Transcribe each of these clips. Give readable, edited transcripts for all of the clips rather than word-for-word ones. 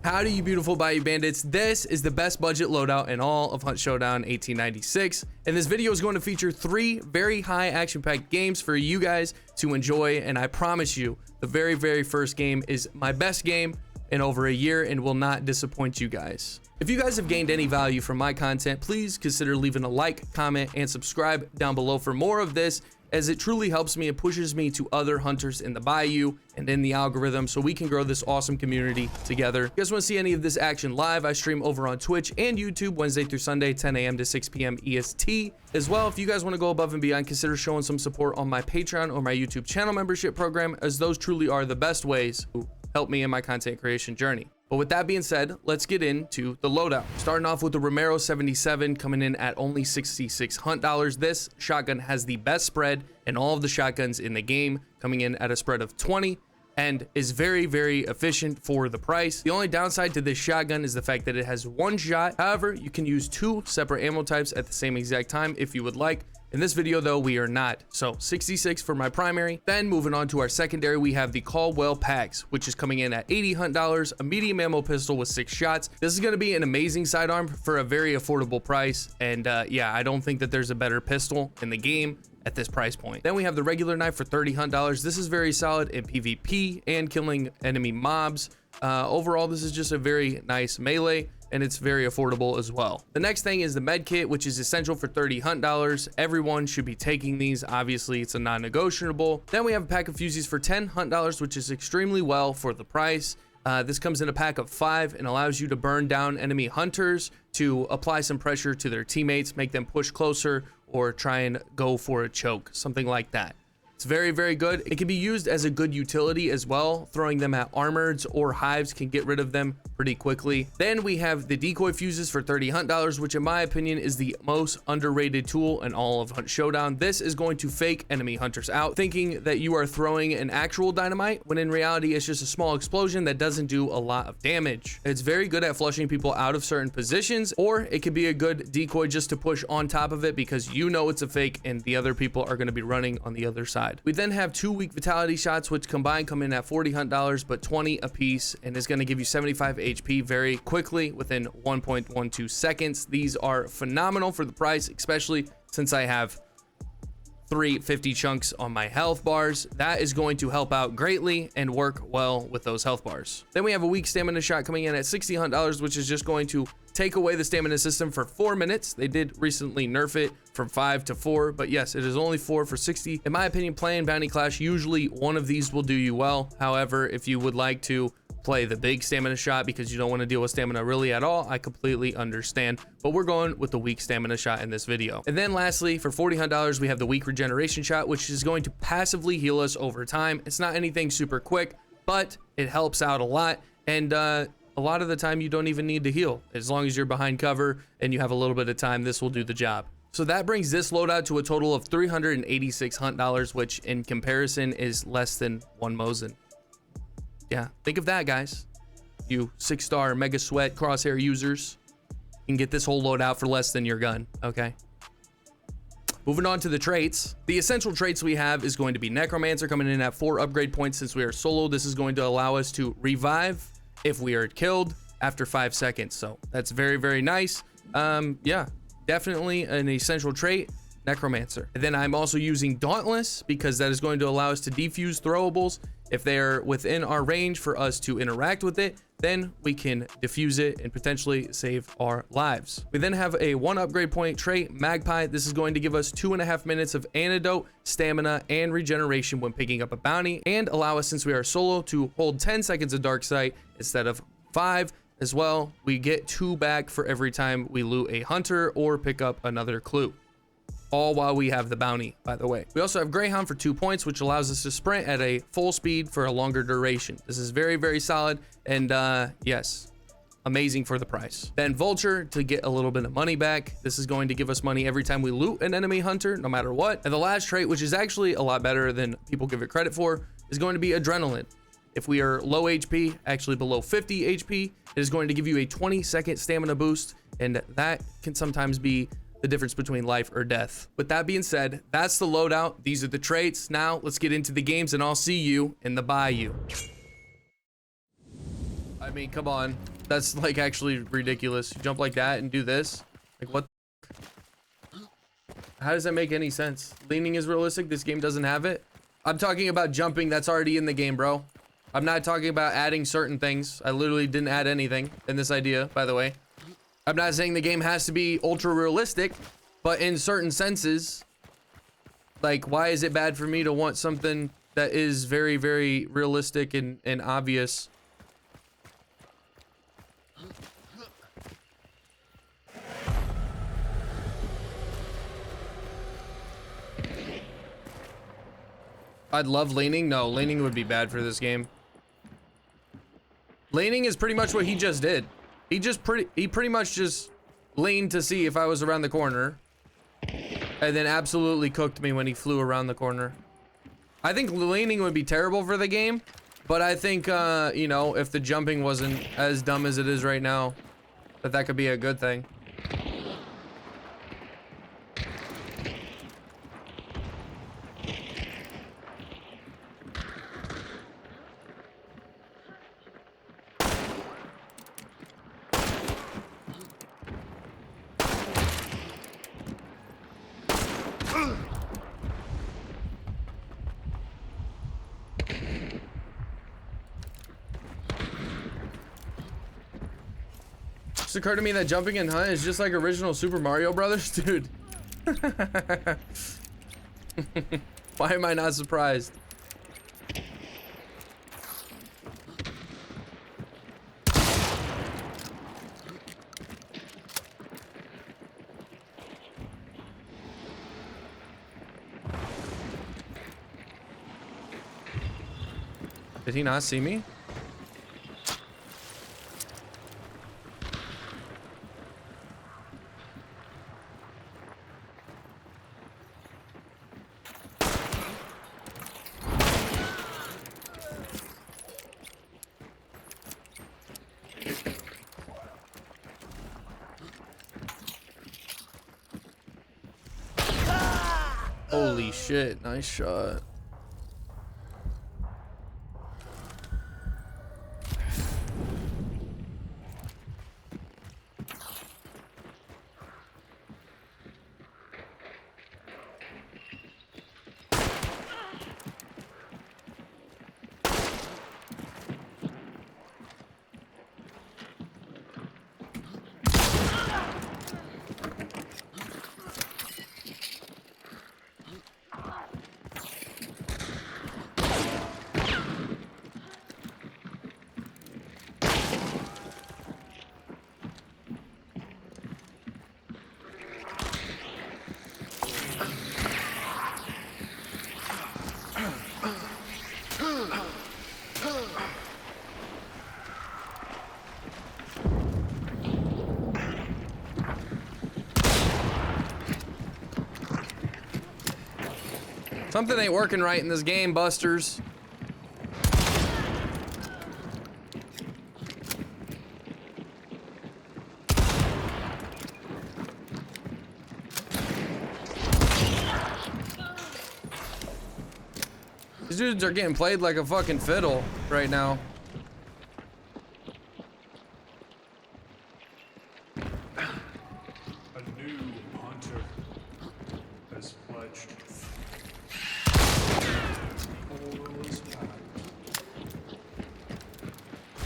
Howdy, you beautiful Bayou Bandits. This is the best budget loadout in all of Hunt Showdown 1896. And this video is going to feature 3 very high action-packed games for you guys to enjoy. And I promise you, the very first game is my best game in over a year and will not disappoint you guys. If you guys have gained any value from my content, please consider leaving a like, comment, and subscribe down below for more of this, as it truly helps me and pushes me to other hunters in the Bayou and in the algorithm so we can grow this awesome community together. If you guys want to see any of this action live, I stream over on Twitch and YouTube Wednesday through Sunday, 10 a.m. to 6 p.m. EST. As well, if you guys want to go above and beyond, consider showing some support on my Patreon or my YouTube channel membership program, as those truly are the best ways to help me in my content creation journey. But with that being said, let's get into the loadout. Starting off with the Romero 77 coming in at only 66 hunt dollars. This shotgun has the best spread in all of the shotguns in the game, coming in at a spread of 20 and is very efficient for the price. The only downside to this shotgun is the fact that it has one shot. However, you can use 2 separate ammo types at the same exact time if you would like. In this video though, we are not. So 66 for my primary. Then moving on to our secondary, we have the Caldwell Packs, which is coming in at 80 hunt dollars, a medium ammo pistol with 6 shots. This is going to be an amazing sidearm for a very affordable price. And yeah, I don't think that there's a better pistol in the game at this price point. Then we have the regular knife for 30 hunt dollars. This is very solid in PvP and killing enemy mobs. Overall, this is just a very nice melee, and it's very affordable as well. The next thing is the med kit, which is essential for 30 hunt dollars. Everyone should be taking these. Obviously, it's a non-negotiable. Then we have a pack of fusees for 10 hunt dollars, which is extremely well for the price. This comes in a pack of 5 and allows you to burn down enemy hunters to apply some pressure to their teammates, make them push closer, or try and go for a choke, something like that. It's very good. It can be used as a good utility as well. Throwing them at armoreds or hives can get rid of them pretty quickly. Then we have the decoy fuses for 30 hunt dollars, which in my opinion is the most underrated tool in all of Hunt Showdown. This is going to fake enemy hunters out, thinking that you are throwing an actual dynamite, when in reality it's just a small explosion that doesn't do a lot of damage. It's very good at flushing people out of certain positions, or it could be a good decoy just to push on top of it because you know it's a fake and the other people are going to be running on the other side. We then have 2 weak vitality shots, which combined come in at 40 hunt dollars, but 20 a piece, and is going to give you 75 HP very quickly within 1.12 seconds. These are phenomenal for the price, especially since I have 350 chunks on my health bars. That is going to help out greatly and work well with those health bars. Then we have a weak stamina shot coming in at 60 hunt dollars, which is just going to take away the stamina system for 4 minutes. They did recently nerf it from 5 to 4, but yes, it is only 4 for 60. In my opinion, playing Bounty Clash, usually one of these will do you well. However, if you would like to play the big stamina shot because you don't want to deal with stamina really at all, I completely understand, but we're going with the weak stamina shot in this video. And then lastly, for 40 hunt dollars, we have the weak regeneration shot, which is going to passively heal us over time. It's not anything super quick, but it helps out a lot, and a lot of the time you don't even need to heal. As long as you're behind cover and you have a little bit of time, this will do the job. So that brings this loadout to a total of 386 hunt dollars, which in comparison is less than 1 Mosin. Yeah, think of that, guys. You 6-star Mega Sweat crosshair users can get this whole loadout for less than your gun, okay? Moving on to the traits. The essential traits we have is going to be Necromancer, coming in at 4 upgrade points. Since we are solo, this is going to allow us to revive if we are killed after 5 seconds. So that's very nice. Yeah, definitely an essential trait, Necromancer. And then I'm also using Dauntless because that is going to allow us to defuse throwables. If they're within our range for us to interact with it, then we can defuse it and potentially save our lives. We then have a 1 upgrade point trait, Magpie. This is going to give us 2.5 minutes of antidote, stamina, and regeneration when picking up a bounty, and allow us, since we are solo, to hold 10 seconds of dark sight instead of 5. As well, we get 2 back for every time we loot a hunter or pick up another clue, all while we have the bounty, by the way. We also have Greyhound for 2 points, which allows us to sprint at a full speed for a longer duration. This is very solid, and yes, amazing for the price. Then Vulture to get a little bit of money back. This is going to give us money every time we loot an enemy hunter, no matter what. And the last trait, which is actually a lot better than people give it credit for, is going to be Adrenaline. If we are low HP, actually below 50 HP, it is going to give you a 20-second stamina boost, and that can sometimes be the difference between life or death. With that being said, that's the loadout. These are the traits. Now let's get into the games, and I'll see you in the Bayou. I mean, come on. That's like actually ridiculous. You jump like that and do this. Like what? How does that make any sense? Leaning is realistic. This game doesn't have it. I'm talking about jumping that's already in the game, bro. I'm not talking about adding certain things. I literally didn't add anything in this idea, by the way. I'm not saying the game has to be ultra realistic, but in certain senses, like, why is it bad for me to want something that is very, very realistic and obvious? I'd love leaning. No, leaning would be bad for this game. Leaning is pretty much what he just did. He pretty much just leaned to see if I was around the corner, and then absolutely cooked me when he flew around the corner. I think leaning would be terrible for the game, but I think, you know, if the jumping wasn't as dumb as it is right now, that could be a good thing. Just occurred to me that jumping in Hunt is just like original Super Mario Brothers, dude. Why am I not surprised? Did he not see me? Holy shit, nice shot. Something ain't working right in this game, Busters. These dudes are getting played like a fucking fiddle right now.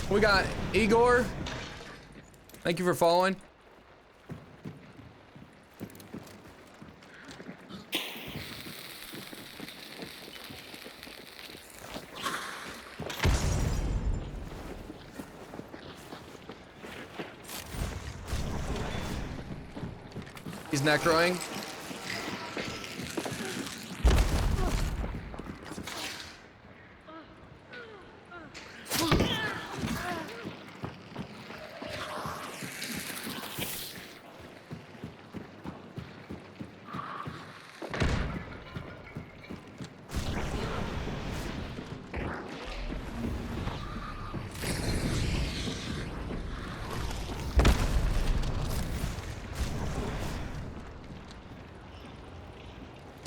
We got Igor. Thank you for following. He's necroing.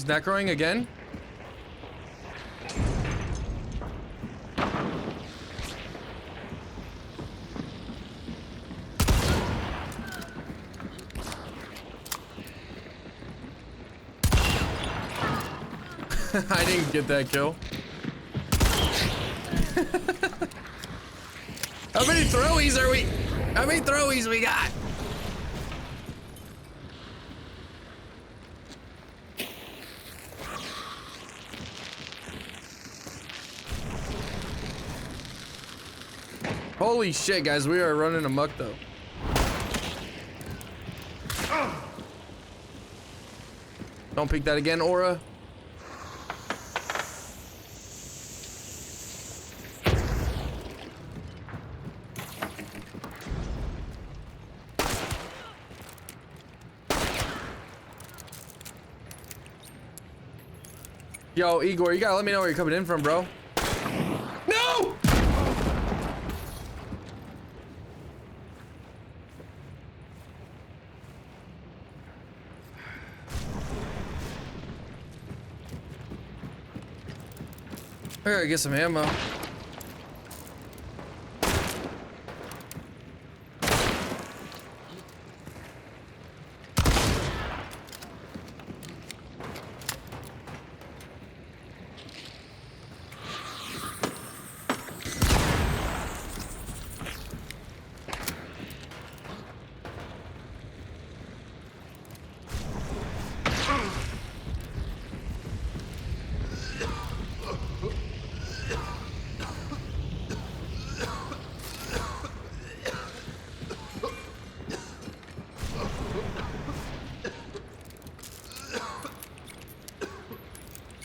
Necroing again. I didn't get that kill. How many throwies are we? How many throwies we got? Holy shit, guys, we are running amok though. Don't peek that again, Aura. Yo, Igor, you gotta let me know where you're coming in from, bro. No! I gotta get some ammo.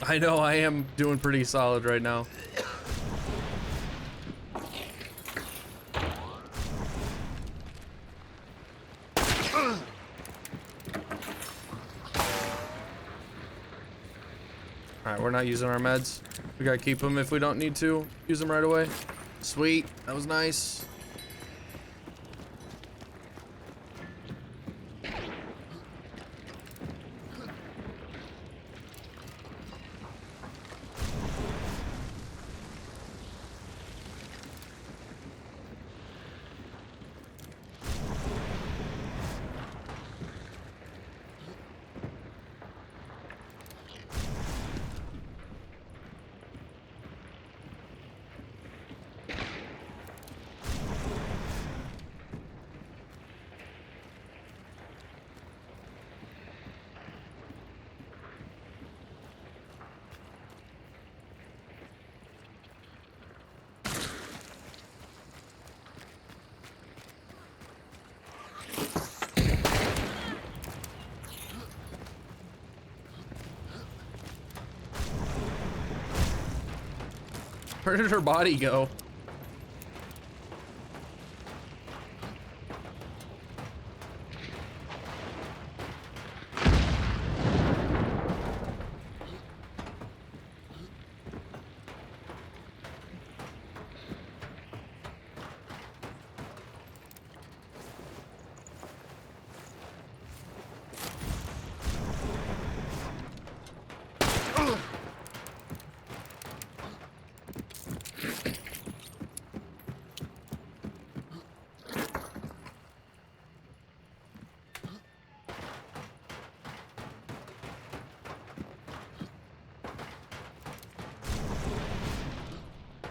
I know I am doing pretty solid right now. Alright, we're not using our meds. We gotta keep them if we don't need to. Use them right away. Sweet, that was nice. Where did her body go?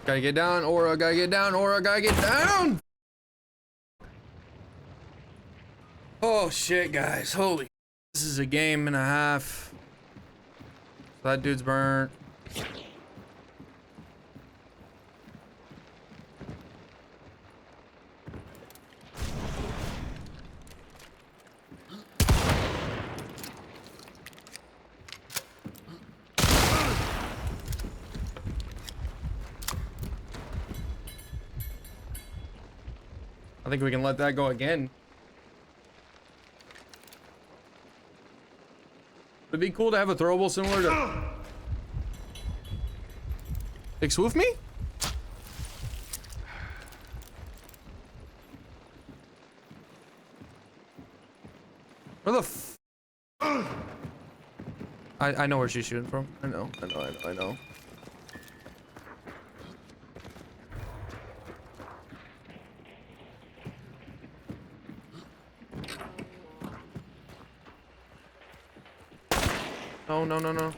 Gotta get down, Aura, gotta get down, Aura, gotta get down! Oh shit, guys, holy. This is a game and a half. That dude's burnt. I think we can let that go again. It'd be cool to have a throwable similar to... Excuse me? Where the f... I know where she's shooting from. I know. No.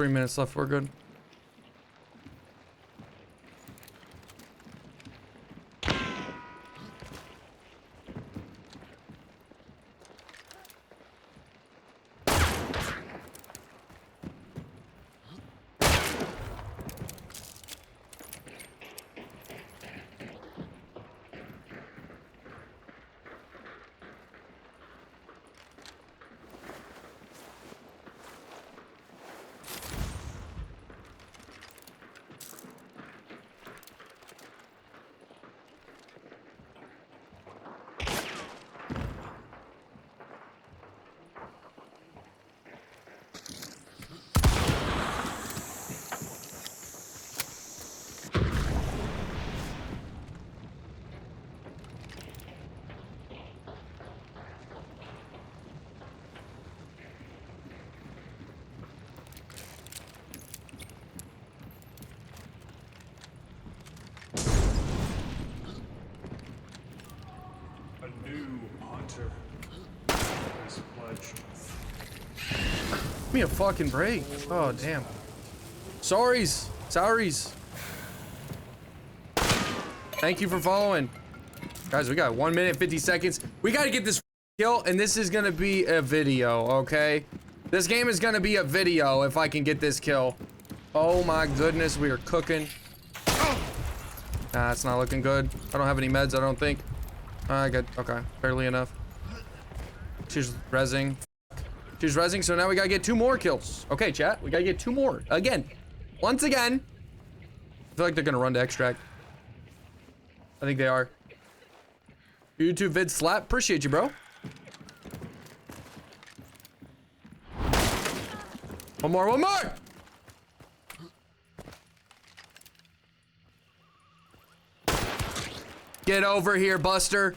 3 minutes left. We're good. Give me a fucking break. Oh, damn. Sorries. Thank you for following. Guys, we got 1 minute, 50 seconds. We got to get this kill, and this is going to be a video, okay? This game is going to be a video if I can get this kill. Oh, my goodness. We are cooking. Nah, it's not looking good. I don't have any meds, I don't think. I got, okay, barely enough. She's rezzing. She's rezzing, so now we gotta get 2 more kills. Okay, chat, we gotta get 2 more. Again. Once again. I feel like they're gonna run to extract. I think they are. YouTube vid slap. Appreciate you, bro. One more. Get over here, Buster.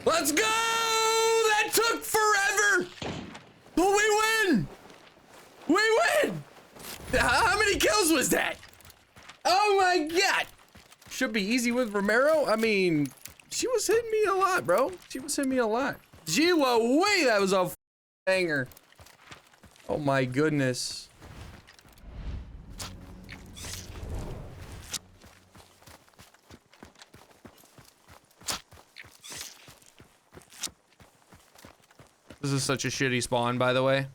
Let's go! That took forever! But we win! We win! How many kills was that? Oh my god! Should be easy with Romero. I mean, she was hitting me a lot, bro. She was hitting me a lot. Gila, wait, that was a banger. Oh my goodness. This is such a shitty spawn, by the way.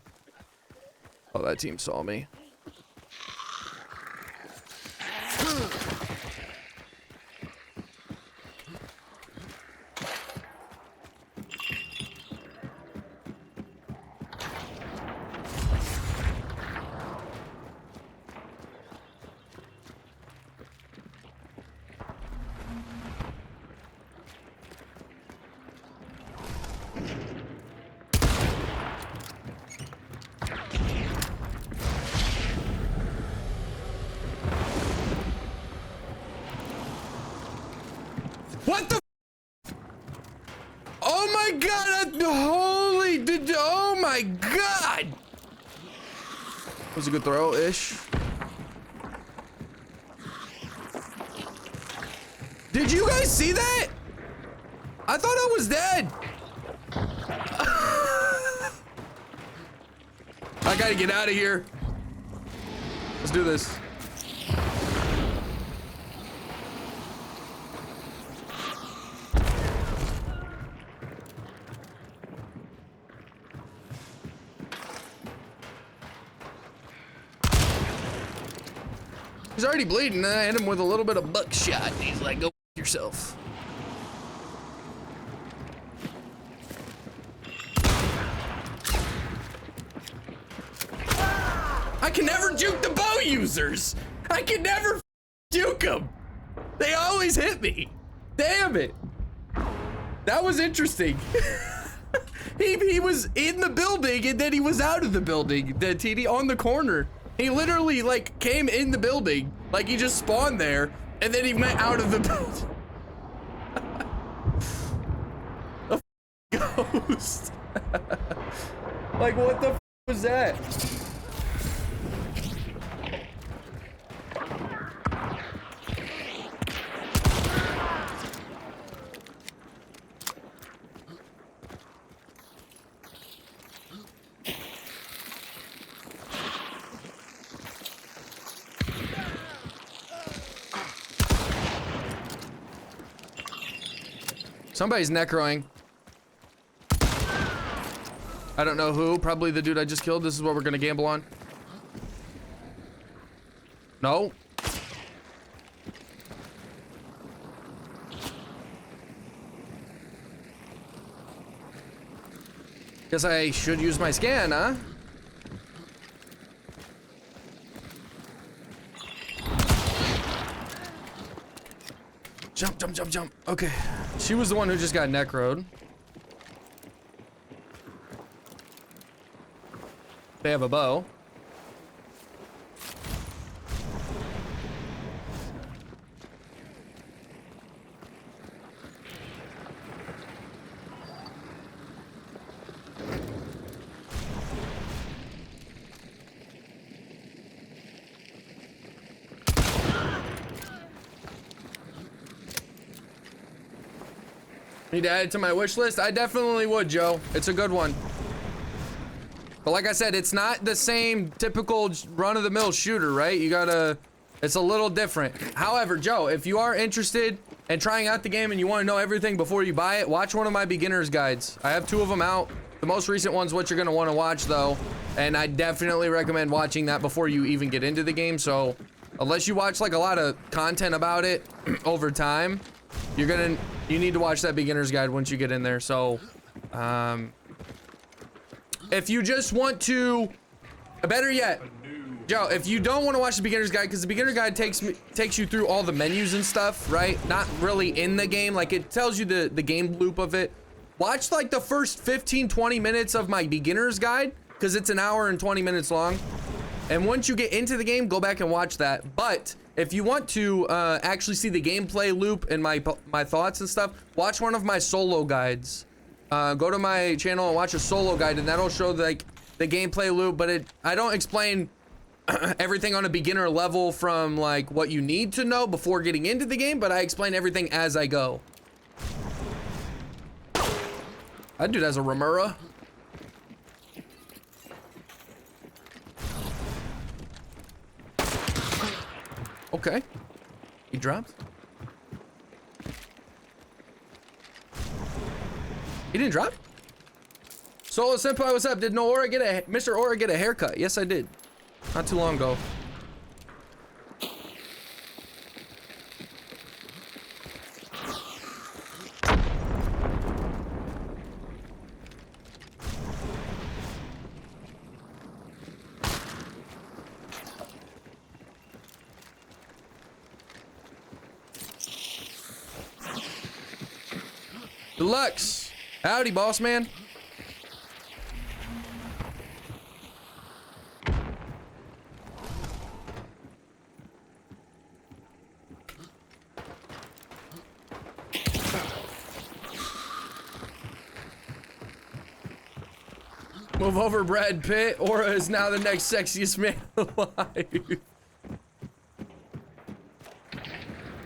Oh, that team saw me. What the? Oh my god! Oh my god! That was a good throw-ish. Did you guys see that? I thought I was dead. I gotta get out of here. Let's do this. He's already bleeding, and I hit him with a little bit of buckshot. He's like, go yourself. I can never juke the bow users. I can never juke them. They always hit me. Damn it. That was interesting. he was in the building, and then he was out of the building. The TD on the corner. He literally, like, came in the building, like he just spawned there, and then he went out of the building. A ghost. Like, what the was that? Somebody's necroing. I don't know who. Probably the dude I just killed. This is what we're gonna gamble on. No. Guess I should use my scan, huh? Jump, jump, jump, jump. Okay. She was the one who just got necroed. They have a bow. Need to add it to my wish list? I definitely would, Joe. It's a good one. But like I said, it's not the same typical run-of-the-mill shooter, right? You gotta... It's a little different. However, Joe, if you are interested in trying out the game and you want to know everything before you buy it, watch one of my beginner's guides. I have 2 of them out. The most recent one's what you're gonna want to watch, though. And I definitely recommend watching that before you even get into the game. So, unless you watch, like, a lot of content about it over time, you need to watch that beginner's guide once you get in there. So, if you just want to, better yet, Joe, if you don't want to watch the beginner's guide, because the beginner guide takes you through all the menus and stuff, right? Not really in the game, like it tells you the game loop of it. Watch like the first 15-20 minutes of my beginner's guide, because it's an hour and 20 minutes long. And once you get into the game, go back and watch that. But if you want to actually see the gameplay loop and my thoughts and stuff, watch one of my solo guides. Go to my channel and watch a solo guide, and that'll show like the gameplay loop. But I don't explain everything on a beginner level from like what you need to know before getting into the game, but I explain everything as I go. That dude has a Ramura. Okay. He dropped. He didn't drop? Solo Senpai, what's up? Did Mr. Aura get a haircut? Yes, I did. Not too long ago. Deluxe. Howdy, boss man. Move over, Brad Pitt. Aura is now the next sexiest man alive.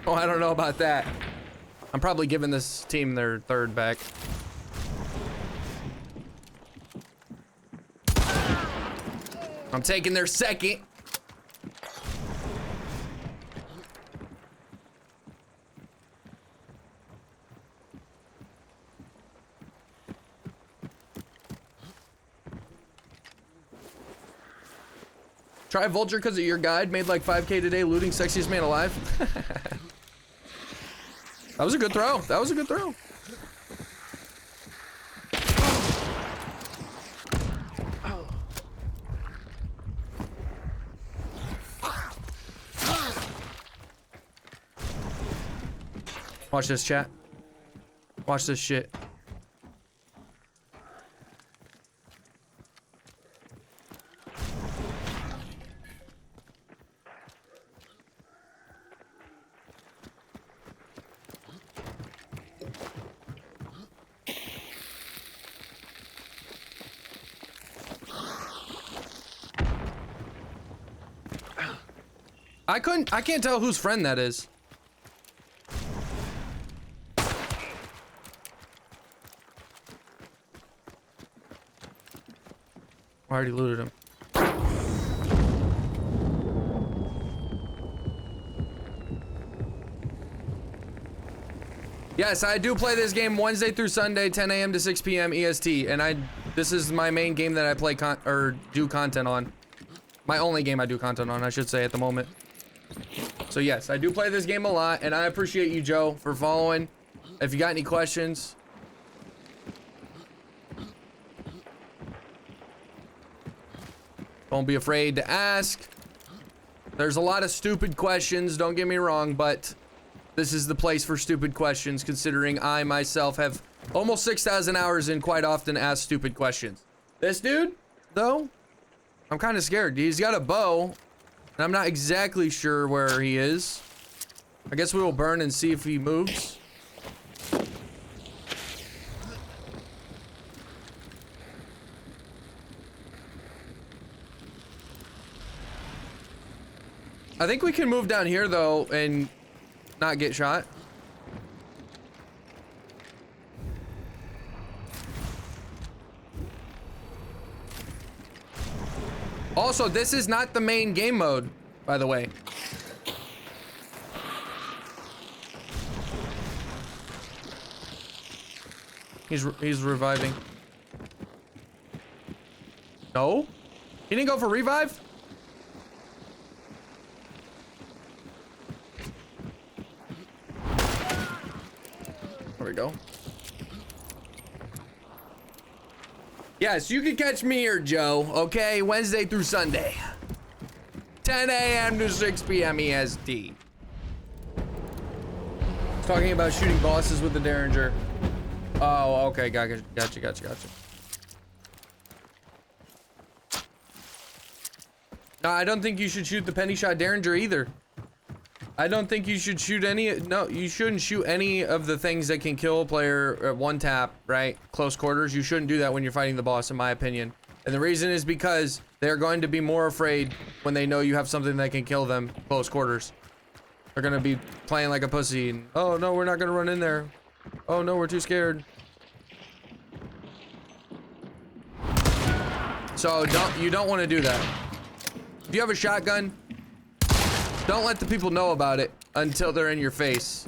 Oh, I don't know about that. I'm probably giving this team their 3rd back. I'm taking their 2nd. Try Vulture because of your guide. Made like 5K today looting sexiest man alive. That was a good throw. That was a good throw. Watch this, chat. Watch this shit. I can't tell whose friend that is. I already looted him. Yes, I do play this game Wednesday through Sunday, 10 a.m. to 6 p.m. EST, and this is my main game that I play do content on. My only game I do content on, I should say, at the moment. So yes, I do play this game a lot, and I appreciate you, Joe, for following. If you got any questions, don't be afraid to ask. There's a lot of stupid questions, don't get me wrong, but this is the place for stupid questions, considering I myself have almost 6,000 hours and quite often ask stupid questions. This dude, though, I'm kind of scared. He's got a bow, and I'm not exactly sure where he is. I guess we will burn and see if he moves. I think we can move down here, though, and not get shot. Also, this is not the main game mode, by the way. He's reviving. No? He didn't go for revive? There we go. Yes, you can catch me here, Joe, okay? Wednesday through Sunday. 10 a.m. to 6 p.m. EST. Talking about shooting bosses with the Derringer. Oh, okay, gotcha. No, I don't think you should shoot the penny shot Derringer either. I don't think you should shoot any. No, you shouldn't shoot any of the things that can kill a player at one tap, right? Close quarters. You shouldn't do that when you're fighting the boss, in my opinion. And the reason is because they're going to be more afraid when they know you have something that can kill them close quarters. They're going to be playing like a pussy. And, oh, no, we're not going to run in there. Oh, no, we're too scared. So you don't want to do that. If you have a shotgun, don't let the people know about it until they're in your face.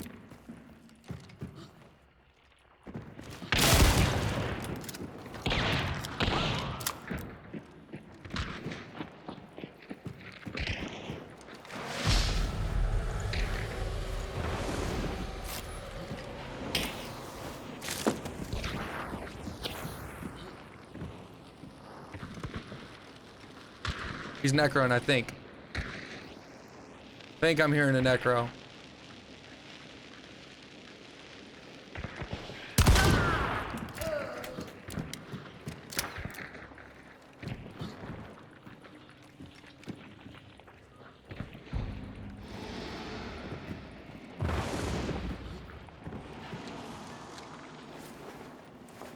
He's necroing, I think. I think I'm hearing a necro.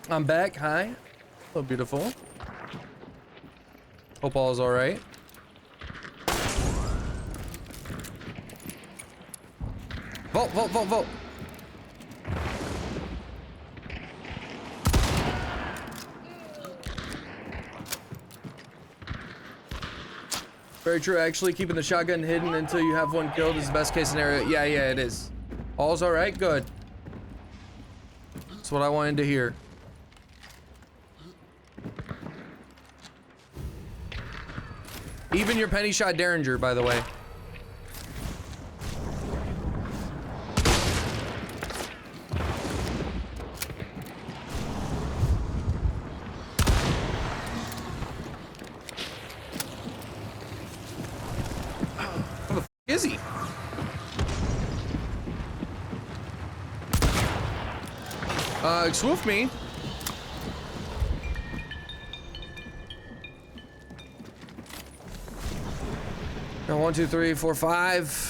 I'm back. Hi. Hello, beautiful. Hope all is all right. Vote, vote, vote, vote. Very true. Actually, keeping the shotgun hidden until you have one killed is the best case scenario. Yeah, it is. All's all right. Good. That's what I wanted to hear. Even your penny shot Derringer, by the way. Where the f is he? Swoof me. Now, 1, 2, 3, 4, 5.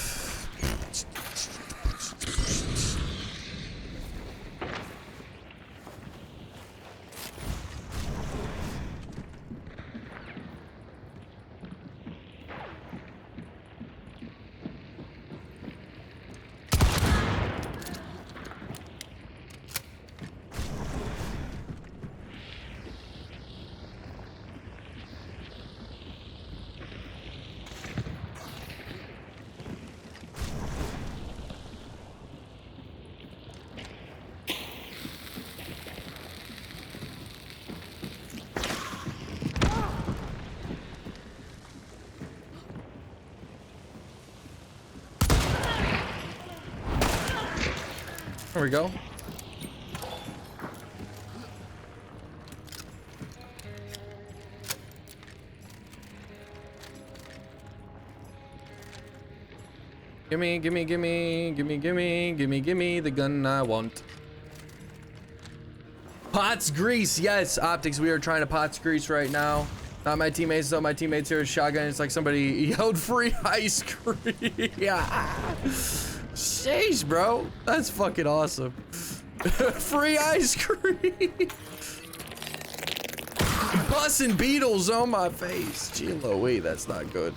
we go. Gimme the gun I want. Pots grease, yes, Optics. We are trying to pots grease right now. Not my teammates though. My teammates here is shotgun. It's like somebody yelled free ice cream. Yeah. Sheesh, bro. That's fucking awesome. Free ice cream. Bussin' beetles on my face. Gilo, wait, that's not good.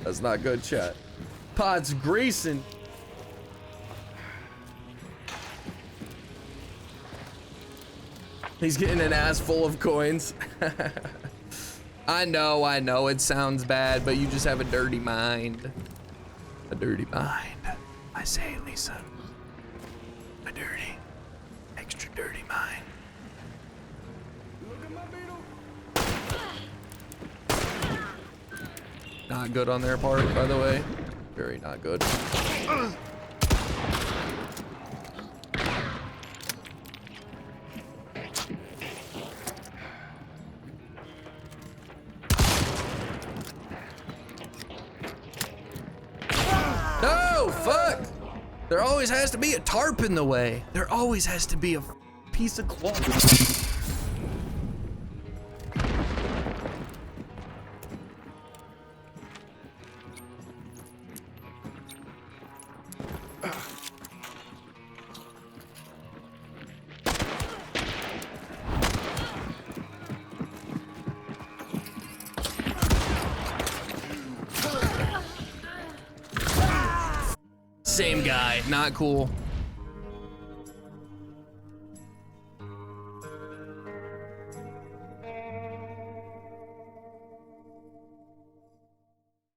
That's not good, chat. Pots greasing. He's getting an ass full of coins. I know, it sounds bad, but you just have a dirty mind. A dirty mind. I say, Lisa. A dirty, extra dirty mind. Not good on their part, by the way. Very not good. No, fuck! There always has to be a tarp in the way. There always has to be a piece of cloth. Same guy, not cool.